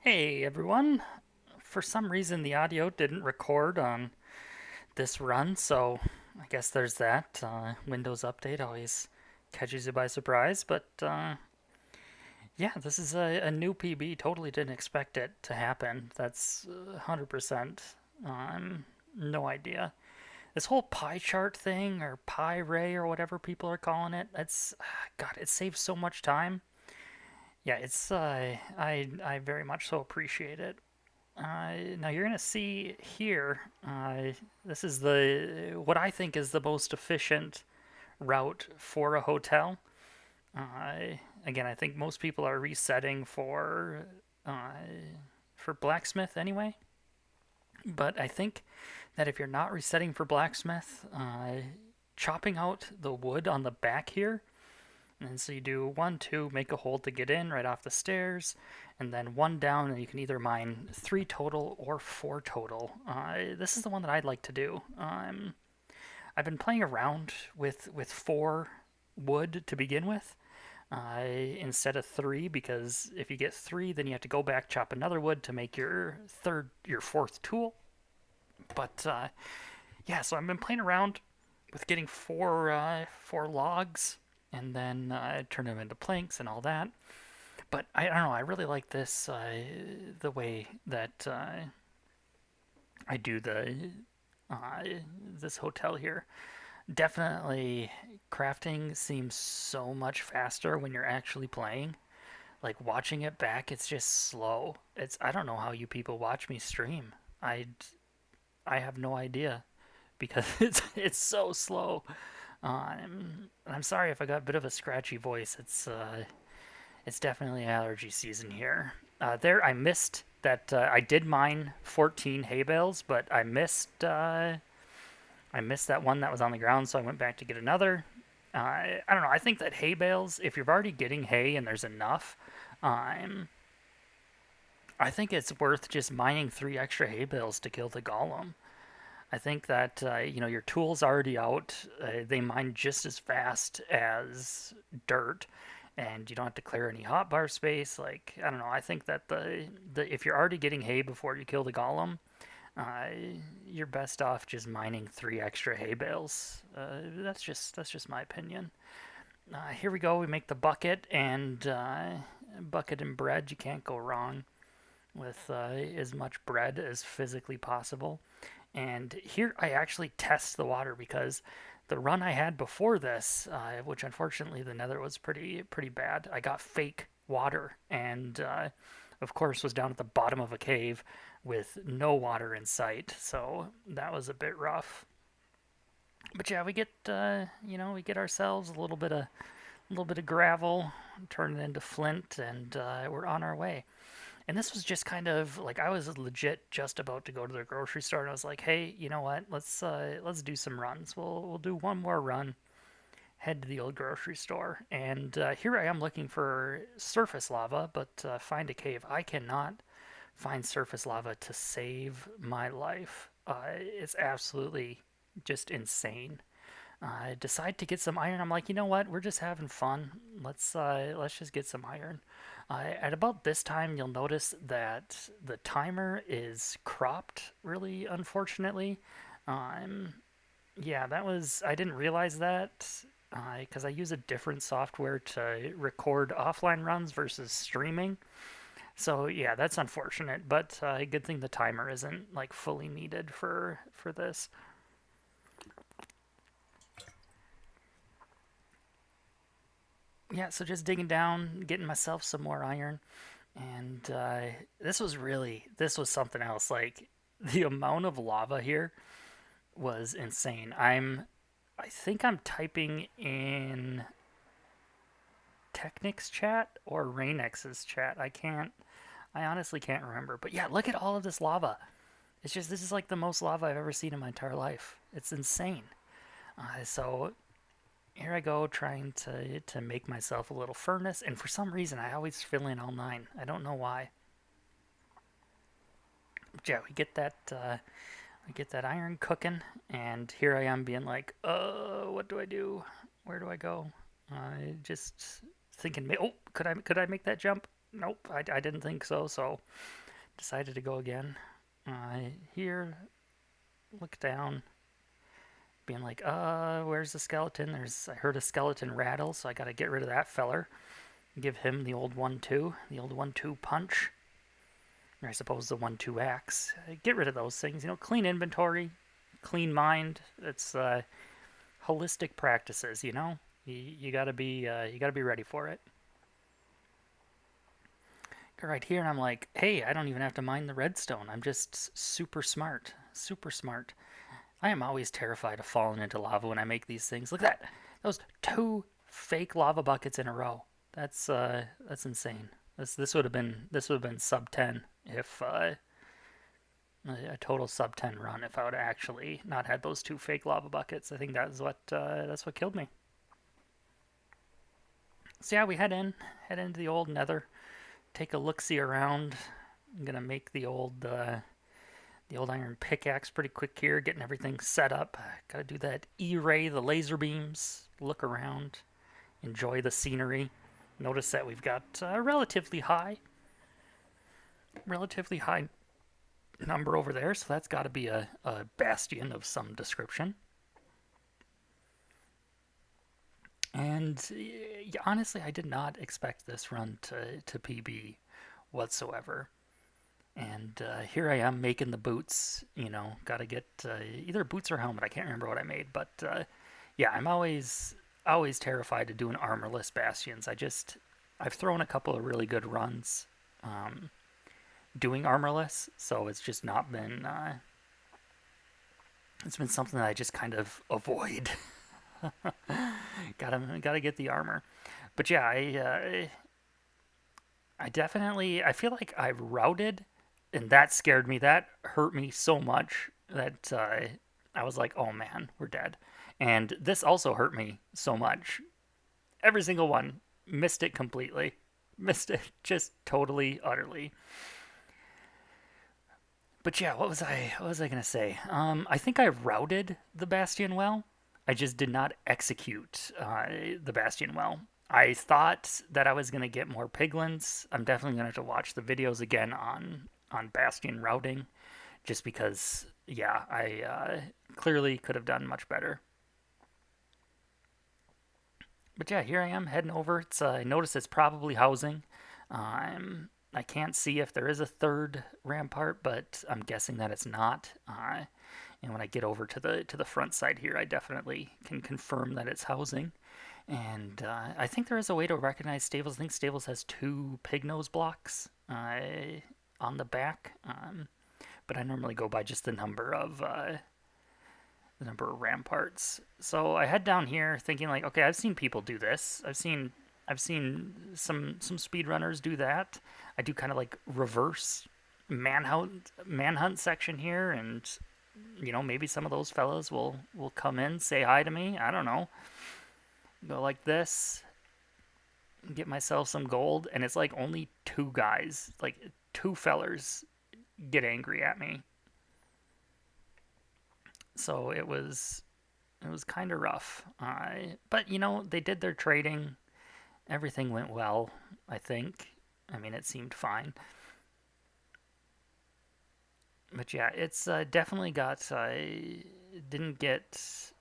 Hey everyone! For some reason, the audio didn't record on this run, so I guess there's that. Windows Update always catches you by surprise, but yeah, this is a new PB. Totally didn't expect it to happen. That's 100%. No idea. This whole pie chart thing, or pie ray, or whatever people are calling it, God, it saves so much time. Yeah, I very much so appreciate it. Now you're gonna see here. This is the what I think is the most efficient route for a hotel. Again, I think most people are resetting uh, for blacksmith anyway. But I think that if you're not resetting for blacksmith, chopping out the wood on the back here, and so you do one, two, make a hole to get in right off the stairs, and then one down, and you can either mine three total or four total. This is the one that I'd like to do. I've been playing around with four wood to begin with, instead of three, because if you get three, then you have to go back, chop another wood to make your fourth tool. But yeah, so I've been playing around with getting four logs and then turn them into planks and all that. But I don't know. I really like this the way that I do the uh, this hotel here. Definitely, crafting seems so much faster when you're actually playing. Like watching it back, it's just slow. I don't know how you people watch me stream. I have no idea because it's so slow. I'm sorry if I got a bit of a scratchy voice. It's definitely allergy season here. There, I missed that. I did mine 14 hay bales, but I missed that one that was on the ground, so I went back to get another. I don't know. I think that hay bales, if you're already getting hay and there's enough, um, I think it's worth just mining three extra hay bales to kill the golem. I think that your tool's already out. They mine just as fast as dirt, and you don't have to clear any hotbar space. Like I don't know. I think that the if you're already getting hay before you kill the golem, uh, you're best off just mining three extra hay bales. That's just my opinion. Here we go. We make the bucket and bucket and bread. You can't go wrong with as much bread as physically possible. And here I actually test the water because the run I had before this, which unfortunately the nether was pretty bad, I got fake water and of course was down at the bottom of a cave with no water in sight. So that was a bit rough. But yeah, we get ourselves a little bit of gravel, turn it into flint, and we're on our way. And this was just kind of like I was legit just about to go to the grocery store, and I was like, "Hey, you know what? Let's do some runs. We'll do one more run. Head to the old grocery store, and here I am looking for surface lava, but find a cave. I cannot find surface lava to save my life. It's absolutely just insane. I decide to get some iron. I'm like, you know what? We're just having fun. Let's just get some iron. At about this time, you'll notice that the timer is cropped. Really, unfortunately, um, yeah, I didn't realize that because I use a different software to record offline runs versus streaming. So yeah, that's unfortunate. But good thing the timer isn't like fully needed for this. Yeah, so just digging down, getting myself some more iron, and this was something else. Like the amount of lava here was insane. I think I'm typing in Technic's chat or Rainex's chat. I honestly can't remember. But yeah, look at all of this lava. This is like the most lava I've ever seen in my entire life. It's insane. So here I go trying to make myself a little furnace, and for some reason I always fill in all nine. I don't know why. But yeah, we get that iron cooking, and here I am being like, what do I do? Where do I go? Just thinking, oh, could I make that jump? nope, I didn't think so, so decided to go again. Here, look down, being like, where's the skeleton? I heard a skeleton rattle, so I gotta get rid of that feller. Give him the old 1-2, the old 1-2 punch. Or I suppose the 1-2 axe. Get rid of those things, clean inventory, clean mind. It's holistic practices, You gotta be ready for it. Go right here, and I'm like, hey, I don't even have to mine the redstone. I'm just super smart, super smart. I am always terrified of falling into lava when I make these things. Look at that. Those 2 fake lava buckets in a row. That's insane. This would have been sub 10 if a total sub 10 run if I would have actually not had those 2 fake lava buckets. I think that's what killed me. So yeah, we head into the old Nether, take a look-see around. I'm gonna make the old iron pickaxe pretty quick here, getting everything set up. Gotta do that E-ray, the laser beams, look around, enjoy the scenery. Notice that we've got a relatively high number over there, so that's got to be a bastion of some description. And honestly, I did not expect this run to PB whatsoever. And here I am making the boots, gotta get either boots or helmet. I can't remember what I made, but yeah, I'm always terrified of doing armorless bastions. I've thrown a couple of really good runs doing armorless, so it's just not been, it's been something that I just kind of avoid. Gotta get the armor. But yeah, I definitely, I feel like I've routed, and that scared me. That hurt me so much that I was like, oh man, we're dead. And this also hurt me so much. Every single one. Missed it completely. Missed it just totally, utterly. But yeah, what was I gonna say? I think I routed the Bastion well. I just did not execute the Bastion well. I thought that I was gonna get more piglins. I'm definitely gonna have to watch the videos again on Bastion routing, just because, yeah, I clearly could have done much better. But yeah, here I am heading over. I notice it's probably housing. I can't see if there is a third rampart, but I'm guessing that it's not. And when I get over to the front side here, I definitely can confirm that it's housing. And I think there is a way to recognize stables. I think stables has 2 pig nose blocks on the back, but I normally go by just the number of ramparts. So I head down here thinking like, okay, I've seen people do this. I've seen some speedrunners do that. I do kind of like reverse manhunt section here, and maybe some of those fellas will come in, say hi to me. I don't know. Go like this, get myself some gold, and it's like only 2 guys, like 2 fellers, get angry at me. So it was kind of rough. But they did their trading. Everything went well, I think. I mean, it seemed fine. But yeah, it's definitely got. I didn't get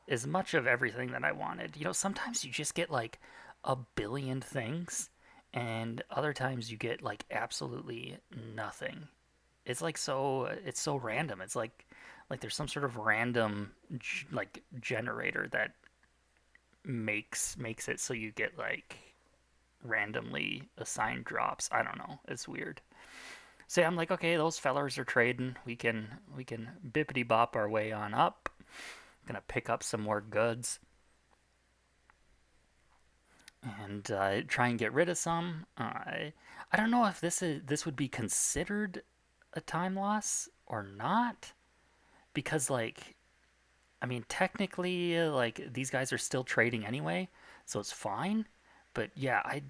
as much of everything that I wanted. Sometimes you just get like a billion things, and other times you get like absolutely nothing. It's like it's so random. It's like there's some sort of random like generator that makes it so you get like randomly assigned drops. I don't know. It's weird. So I'm like, okay, those fellers are trading. We can bippity bop our way on up. Gonna pick up some more goods and try and get rid of some. I don't know if this would be considered a time loss or not, because like, I mean, technically, like, these guys are still trading anyway, so it's fine. But yeah, I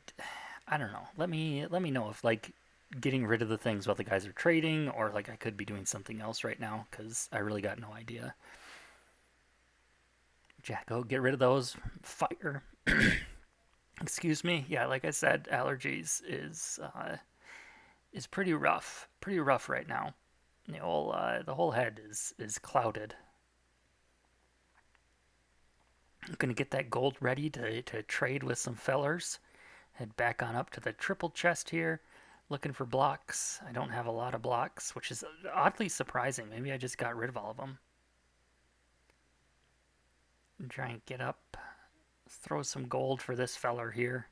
don't know. Let me know if like getting rid of the things while the guys are trading, or like I could be doing something else right now, because I really got no idea. Jacko, get rid of those. Fire. Excuse me. Yeah, like I said, allergies is pretty rough right now. The whole head is clouded. I'm gonna get that gold ready to trade with some fellers. Head back on up to the triple chest here, looking for blocks. I don't have a lot of blocks, which is oddly surprising. Maybe I just got rid of all of them. Try and get up, throw some gold for this feller here.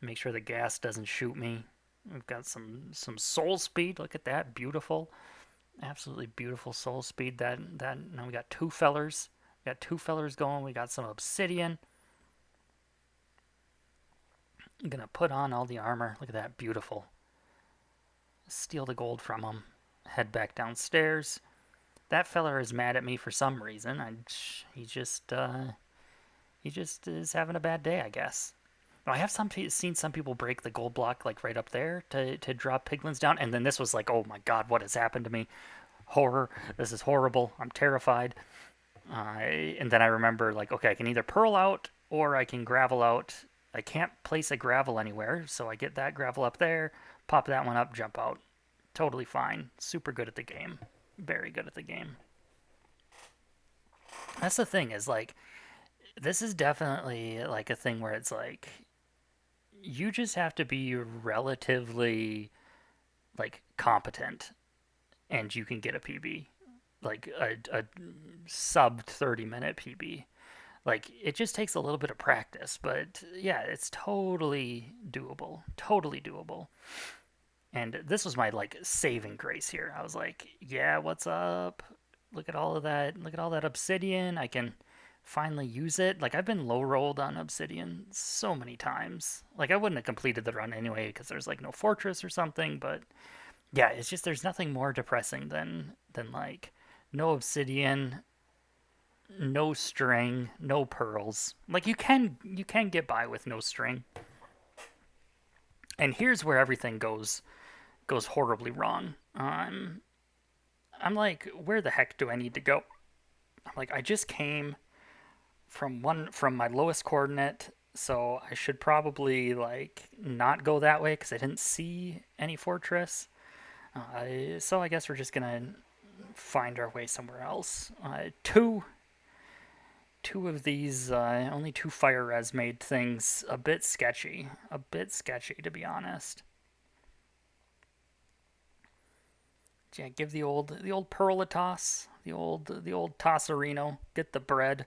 Make sure the gas doesn't shoot me. We've got some soul speed. Look at that, beautiful, absolutely beautiful soul speed. That now we got two fellers. We got two fellers going. We got some obsidian. I'm gonna put on all the armor. Look at that, beautiful. Steal the gold from him. Head back downstairs. That feller is mad at me for some reason. He just is having a bad day, I guess. I have seen some people break the gold block like right up there to drop piglins down, and then this was like, oh my god, what has happened to me? Horror! This is horrible. I'm terrified. And then I remember like, okay, I can either pearl out or I can gravel out. I can't place a gravel anywhere, so I get that gravel up there, pop that one up, jump out. Totally fine. Super good at the game. Very good at the game. That's the thing is like, this is definitely like a thing where it's like, you just have to be relatively like competent and you can get a PB, like a sub 30-minute PB. Like it just takes a little bit of practice, but yeah, it's totally doable. Totally doable. And this was my like saving grace here. I was like, yeah, what's up? Look at all of that. Look at all that obsidian. I can finally use it. Like I've been low rolled on obsidian so many times. Like I wouldn't have completed the run anyway because there's like no fortress or something, but yeah, it's just there's nothing more depressing than like no obsidian, no string, no pearls. Like you can get by with no string. And here's where everything goes horribly wrong. I'm like, where the heck do I need to go? I'm like, I just came from my lowest coordinate, so I should probably like not go that way because I didn't see any fortress. So I guess we're just gonna find our way somewhere else. Two of these, only two fire res made things a bit sketchy to be honest. Yeah, give the old pearl a toss, the old tossarino. Get the bread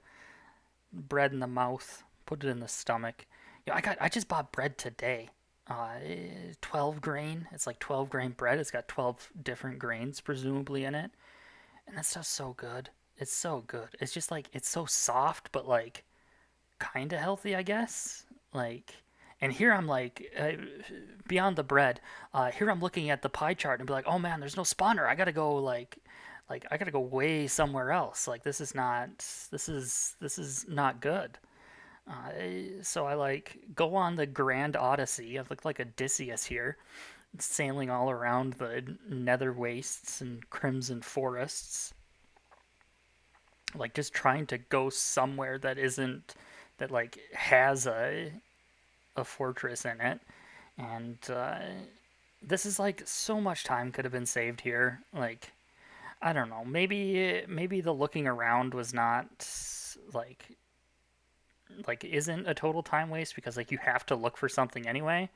in the mouth, put it in the stomach. Yeah, I just bought bread today. 12 grain. It's like 12 grain bread. It's got 12 different grains presumably in it, and that stuff's so good. It's so good. It's just like it's so soft, but like kind of healthy, I guess. Like, and here I'm like, beyond the bread. Here I'm looking at the pie chart and be like, oh man, there's no spawner. I gotta go like I gotta go way somewhere else. Like this is not good. So I like go on the Grand Odyssey. I look like Odysseus here, sailing all around the nether wastes and crimson forests, like just trying to go somewhere that isn't that like has a fortress in it, and this is like so much time could have been saved here. Like I don't know, maybe the looking around was not like isn't a total time waste because like you have to look for something anyway.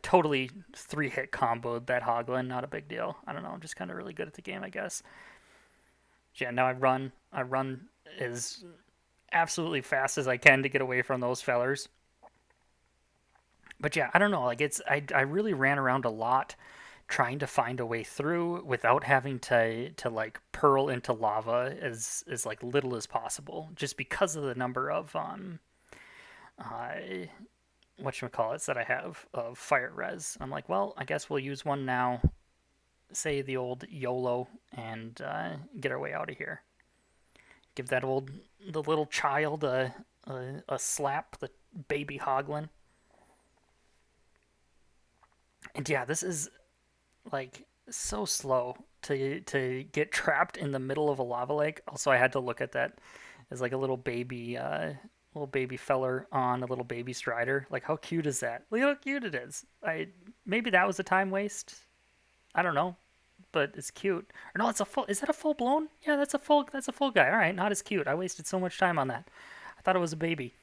Totally three hit comboed that Hoglin, not a big deal. I don't know, I'm just kind of really good at the game, I guess. Yeah, now I run as absolutely fast as I can to get away from those fellers. But yeah, I don't know. Like I really ran around a lot trying to find a way through without having to like pearl into lava as like little as possible, just because of the number of uh whatchamacallits that I have of fire res. I'm like, well, I guess we'll use one now. Say the old YOLO and get our way out of here. Give the little child a slap, the baby Hoglin. And yeah, this is like so slow to get trapped in the middle of a lava lake. Also, I had to look at that as like a little baby little baby feller on a little baby strider. Like, how cute is that? Look how cute it is. Maybe that was a time waste. I don't know, but it's cute. Or no, it's a full. Is that a full blown? Yeah, that's a full. That's a full guy. All right, not as cute. I wasted so much time on that. I thought it was a baby.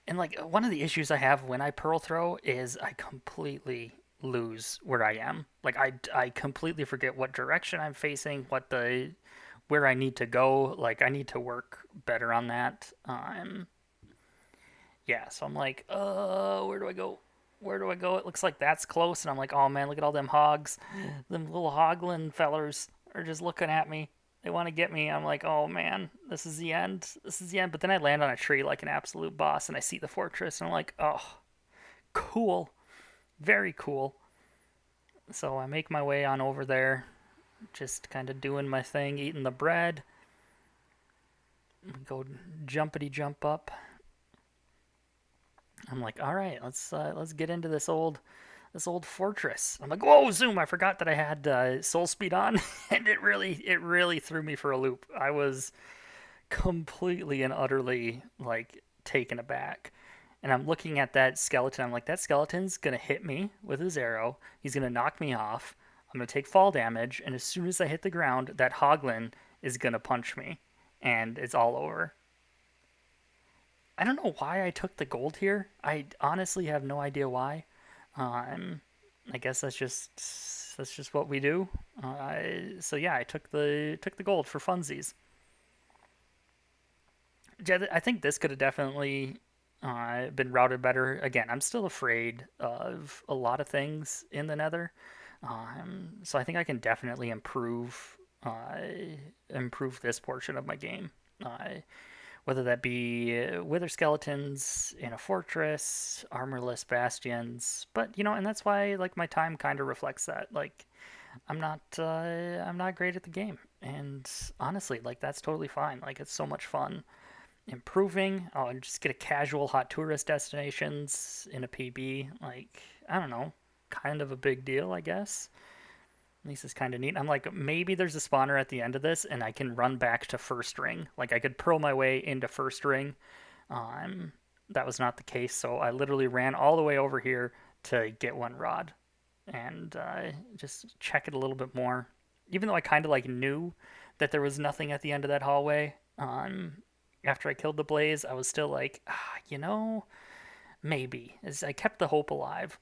And like one of the issues I have when I pearl throw is I completely lose where I am. Like I completely forget what direction I'm facing, where I need to go. Like I need to work better on that. Yeah, so I'm like, where do I go? Where do I go? It looks like that's close, and I'm like, oh man, look at all them hogs, them little hoglin fellers are just looking at me. They want to get me. I'm like, oh man, this is the end. This is the end. But then I land on a tree like an absolute boss, and I see the fortress, and I'm like, oh, cool, very cool. So I make my way on over there, just kind of doing my thing, eating the bread. Go jumpity jump up. I'm like, all right, let's get into this old fortress. I'm like, whoa, zoom! I forgot that I had soul speed on, and it really threw me for a loop. I was completely and utterly like taken aback. And I'm looking at that skeleton. I'm like, that skeleton's gonna hit me with his arrow. He's gonna knock me off. I'm gonna take fall damage, and as soon as I hit the ground, that hoglin is gonna punch me, and it's all over. I don't know why I took the gold here. I honestly have no idea why. Um, I guess that's just what we do. So yeah, I took the gold for funsies. Yeah, I think this could have definitely been routed better. Again, I'm still afraid of a lot of things in the Nether, so I think I can definitely improve this portion of my game. Whether that be wither skeletons in a fortress, armorless bastions, but and that's why like my time kind of reflects that. Like I'm not great at the game, and honestly, like that's totally fine. Like it's so much fun improving. Oh, and just get a casual hot tourist destinations in a PB. Like I don't know, kind of a big deal, I guess. At least it's kind of neat. I'm like, maybe there's a spawner at the end of this, and I can run back to first ring. Like I could pearl my way into first ring. Um, that was not the case, so I literally ran all the way over here to get one rod and just check it a little bit more. Even though I kind of like knew that there was nothing at the end of that hallway. After I killed the blaze, I was still like, maybe. As I kept the hope alive.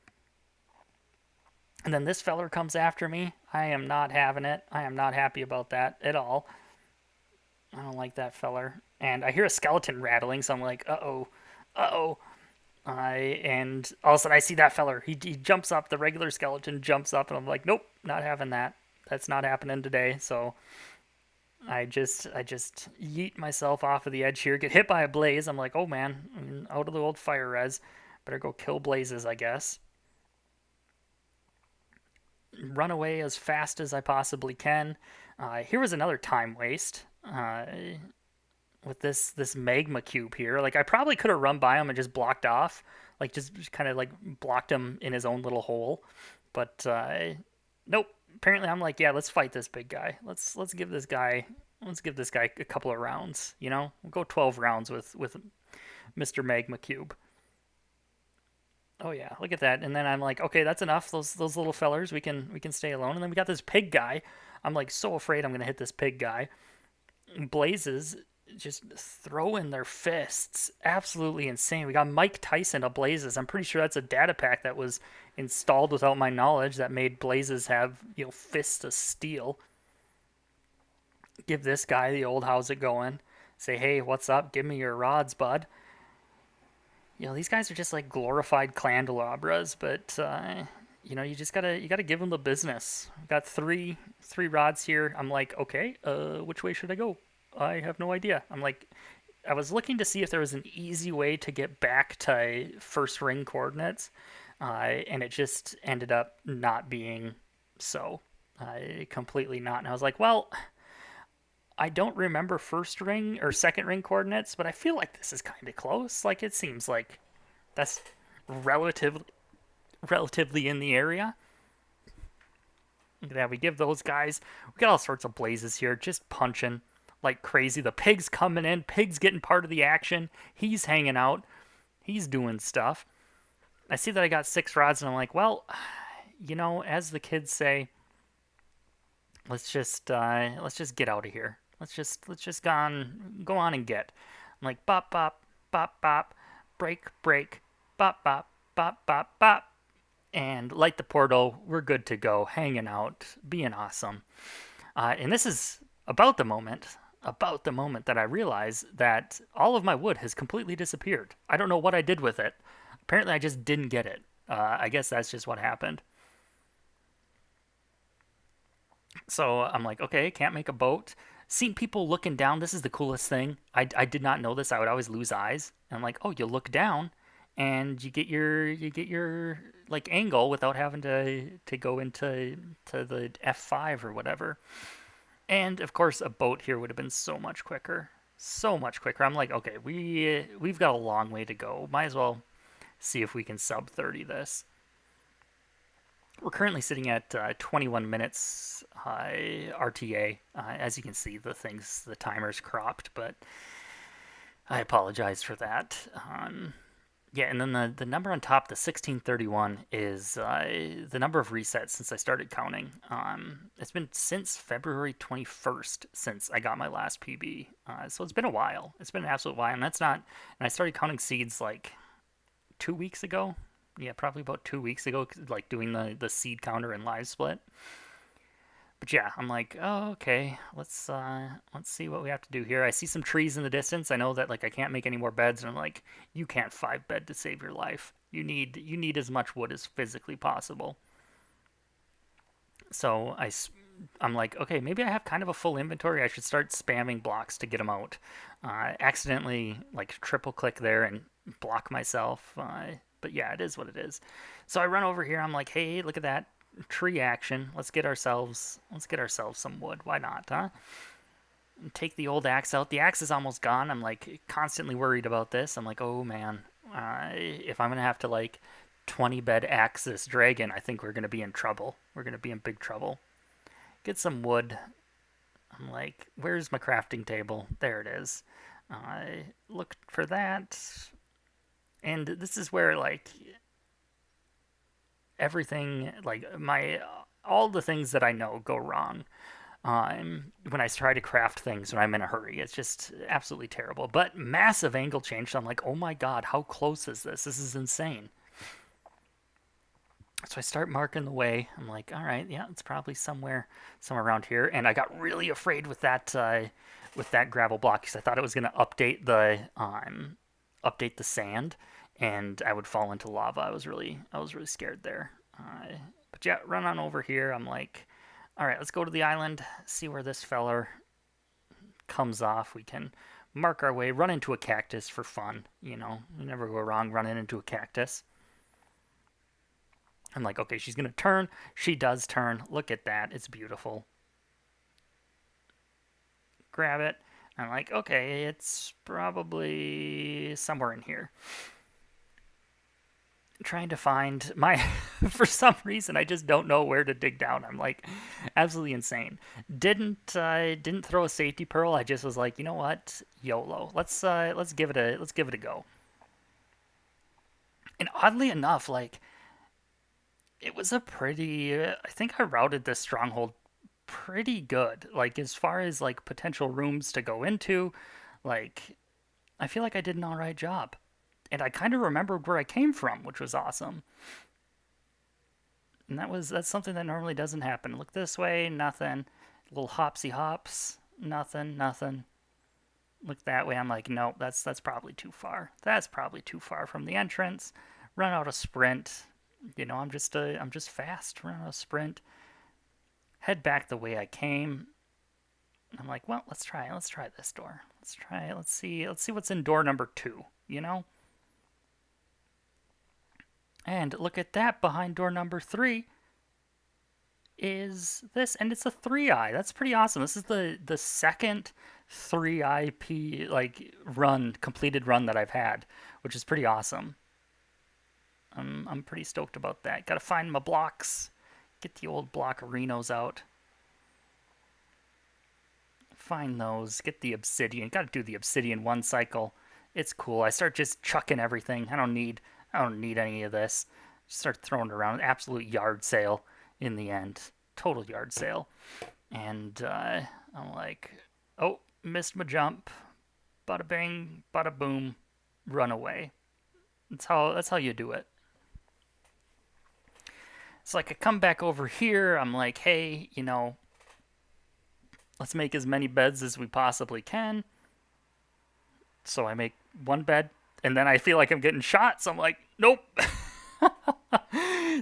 And then this feller comes after me. I am not having it. I am not happy about that at all. I don't like that feller. And I hear a skeleton rattling, so I'm like, uh-oh, uh-oh. And all of a sudden I see that feller. He jumps up, the regular skeleton jumps up, and I'm like, nope, not having that. That's not happening today. So I just yeet myself off of the edge here, get hit by a blaze. I'm like, oh man, I'm out of the old fire res. Better go kill blazes, I guess. Run away as fast as I possibly can. Here was another time waste with this magma cube here. Like I probably could have run by him and just blocked off, like just kind of like blocked him in his own little hole. But nope. Apparently, I'm like, yeah, let's fight this big guy. Let's give this guy a couple of rounds. We'll go 12 rounds with Mr. Magma Cube. Oh yeah, look at that. And then I'm like, okay, that's enough. Those little fellers, we can stay alone. And then we got this pig guy. I'm like so afraid I'm gonna hit this pig guy. Blazes just throwing their fists. Absolutely insane. We got Mike Tyson of Blazes. I'm pretty sure that's a data pack that was installed without my knowledge that made Blazes have, fists of steel. Give this guy the old how's it going. Say, hey, what's up? Give me your rods, bud. These guys are just like glorified candelabras, but you just gotta give them the business. I've got three rods here. I'm like, okay, which way should I go? I have no idea. I'm like, I was looking to see if there was an easy way to get back to first ring coordinates, and it just ended up not being so. Completely not. And I was like, well, I don't remember first ring or second ring coordinates, but I feel like this is kind of close. Like it seems like that's relatively in the area. Look at that. We give those guys. We got all sorts of blazes here, just punching like crazy. The pig's coming in, pig's getting part of the action. He's hanging out, he's doing stuff. I see that I got 6 rods, and I'm like, well, as the kids say, let's just get out of here. Let's just go on and get. I'm like bop bop bop bop, break break, bop bop bop bop bop, and light the portal. We're good to go, hanging out, being awesome. And this is about the moment that I realize that all of my wood has completely disappeared. I don't know what I did with it. Apparently, I just didn't get it. I guess that's just what happened. So I'm like, okay, can't make a boat. Seeing people looking down, this is the coolest thing. I did not know this. I would always lose eyes. And I'm like, oh, you look down, and you get your like angle without having to go to the F5 or whatever. And of course, a boat here would have been so much quicker, so much quicker. I'm like, okay, we've got a long way to go. Might as well see if we can sub 30 this. We're currently sitting at 21 minutes RTA. As you can see, the timer's cropped, but I apologize for that. Yeah, and then the number on top, the 1631, is the number of resets since I started counting. It's been since February 21st since I got my last PB. So it's been a while. It's been an absolute while, and that's not. And I started counting seeds like 2 weeks ago. Yeah, probably about 2 weeks ago, like doing the seed counter and live split. But yeah, I'm like, oh, okay, let's see what we have to do here. I see some trees in the distance. I know that like I can't make any more beds, and I'm like, you can't 5 bed to save your life. You need as much wood as physically possible. So I'm like, okay, maybe I have kind of a full inventory. I should start spamming blocks to get them out. Accidentally like triple click there and block myself. But yeah, it is what it is. So I run over here. I'm like, hey, look at that tree action. Let's get ourselves some wood. Why not, huh? And take the old axe out. The axe is almost gone. I'm like constantly worried about this. I'm like, oh man, if I'm gonna have to like 20 bed axe this dragon, I think we're gonna be in trouble. We're gonna be in big trouble. Get some wood. I'm like, where's my crafting table? There it is. I looked for that, and this is where like everything, like my all the things that I know go wrong. When I try to craft things when I'm in a hurry, it's just absolutely terrible. But massive angle change. So I'm like, oh my god, how close is this? This is insane. So I start marking the way. I'm like, all right, yeah, it's probably somewhere around here. And I got really afraid with that gravel block because I thought it was gonna update the sand, and I would fall into lava. I was really scared there. But yeah, run on over here. I'm like, all right, let's go to the island, see where this feller comes off. We can mark our way, run into a cactus for fun. You never go wrong running into a cactus. I'm like, okay, she's gonna turn. She does turn. Look at that. It's beautiful. Grab it. I'm like, okay, it's probably somewhere in here. Trying to find my for some reason I just don't know where to dig down. I'm like absolutely insane. Didn't throw a safety pearl. I just was like, you know what, YOLO. Let's give it a go. And oddly enough, like it was a pretty I think I routed this stronghold pretty good, like as far as like potential rooms to go into. Like I feel like I did an all right job, and I kind of remembered where I came from, which was awesome. And that's something that normally doesn't happen. Look this way, nothing. Little hopsy hops, nothing, nothing. Look that way, I'm like, nope, that's probably too far. That's probably too far from the entrance. Run out of sprint. I'm just fast. Run out of sprint. Head back the way I came. I'm like, well, let's try this door. Let's try it. Let's see what's in door number 2, you know? And look at that, behind door number 3 is this, and it's a 3-eye. That's pretty awesome. This is the second 3-eye like completed run that I've had, which is pretty awesome. I'm pretty stoked about that. Gotta find my blocks, get the old block arenos out. find those, get the obsidian. Got to do the obsidian one cycle. It's cool. I start just chucking everything. I don't need any of this. Just start throwing it around. Absolute yard sale in the end. Total yard sale. And I'm like, oh, missed my jump. Bada bang, bada boom, run away. That's how you do it. It's like I come back over here. I'm like, hey, let's make as many beds as we possibly can. So I make one bed, and then I feel like I'm getting shot. So I'm like, nope.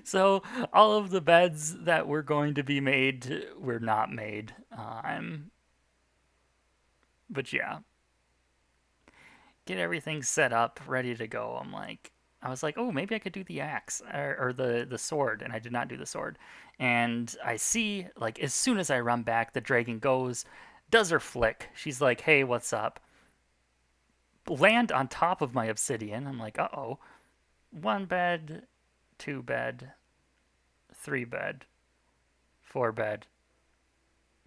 So all of the beds that were going to be made were not made. But yeah, get everything set up, ready to go. I was like, oh, maybe I could do the axe or the sword, and I did not do the sword. And I see, like, as soon as I run back, the dragon goes, does her flick. She's like, hey, what's up? Land on top of my obsidian. I'm like, uh-oh. 1 bed, 2 bed, 3 bed, 4 bed,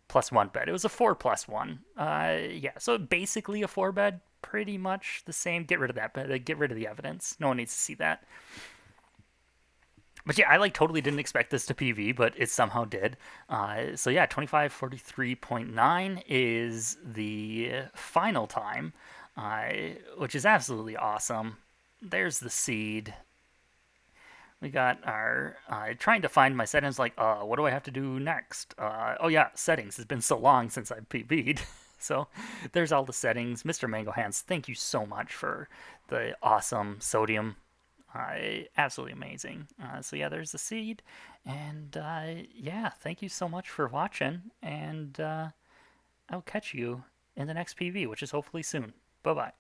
plus 1 bed. It was a 4 plus 1. Yeah, so basically a 4 bed, pretty much the same. Get rid of that, but get rid of the evidence. No one needs to see that. But yeah, I like totally didn't expect this to PV, but it somehow did. So yeah, 2543.9 is the final time, which is absolutely awesome. There's the seed. We got our trying to find my settings. Like, what do I have to do next? Oh yeah, settings. It's been so long since I PV'd. So there's all the settings. Mr. Mango Hands, thank you so much for the awesome sodium. Absolutely amazing. So yeah, there's the seed. And yeah, thank you so much for watching. And I'll catch you in the next PV, which is hopefully soon. Bye-bye.